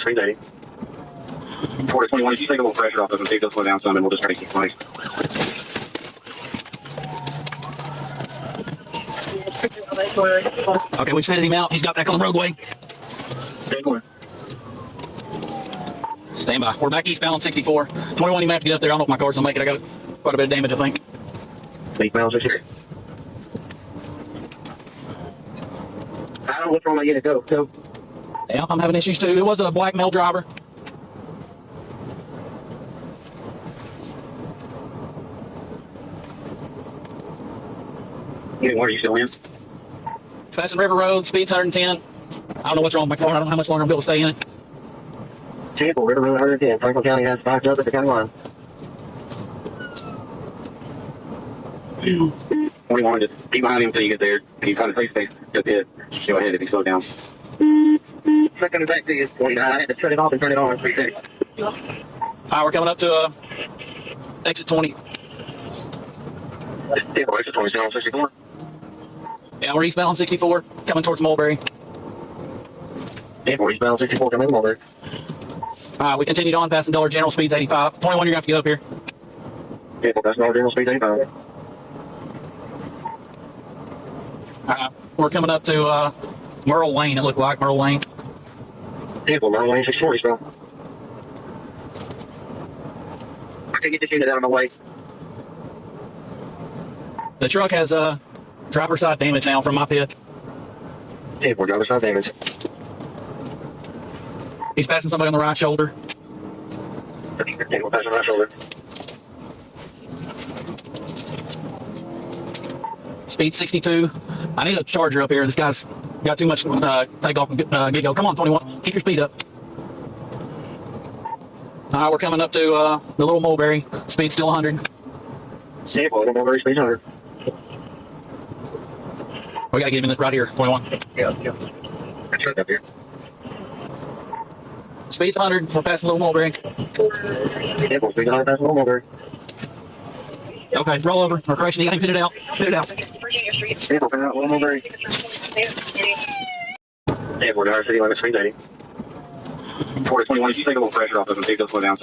380. 421, if you take a little pressure off of them, they'll slow down some, and we'll just try to keep running. Okay, we sending him out. He's got back on the roadway. Stay going. Stand by. We're back eastbound on 64. 21, you may have to get up there. I don't know if my car's gonna make it. I got quite a bit of damage, I think. 8 miles this here. I don't know what's wrong with my unit. Go. Yeah, I'm having issues too. It was a black male driver. Unit, where are you still in? Passing River Road, speed's 110. I don't know what's wrong with my car. I don't know how much longer I'm able to stay in it. Sample, River Road 110. Franklin County has 5 jumps at the county line. 21, just keep behind him until you get there. If you kind of face just hit. Go ahead if you slow down. Not coming back to you. 29, I had to turn it off and turn it on. 360. All right, we're coming up to exit 20. Sample, exit 27 on 64. Yeah, we're eastbound on 64, coming towards Mulberry. Sample, eastbound 64, coming in over. We continued on, passing Dollar General, speed's 85. 21, you're going to have to get up here. Sample, that's Dollar General, speed 85. We're coming up to Merle Lane, it looked like, Merle Lane. Sample, Merle Lane 640, bro. I can get this unit out of my way. The truck has driver's side damage now from my pit. Sample, driver's side damage. He's passing somebody on the right shoulder. Sample, passing right shoulder. Speed 62. I need a charger up here. This guy's got too much takeoff and get go. Come on, 21. Keep your speed up. All right, we're coming up to the Little Mulberry. Speed still 100. Sample, Little Mulberry, speed 100. We got to get him in right here, 21. Yeah. Check up here. Speed's 100. We're passing Little Mulberry. Sample, speed 100, passing Little Mulberry. Okay, roll over. Or correction, you got him pitted out. Pitted out. Sample, passing out Little Mulberry. Sample, Dollar City limit 380. 421, if you take a little pressure off of them, they'll slow down some.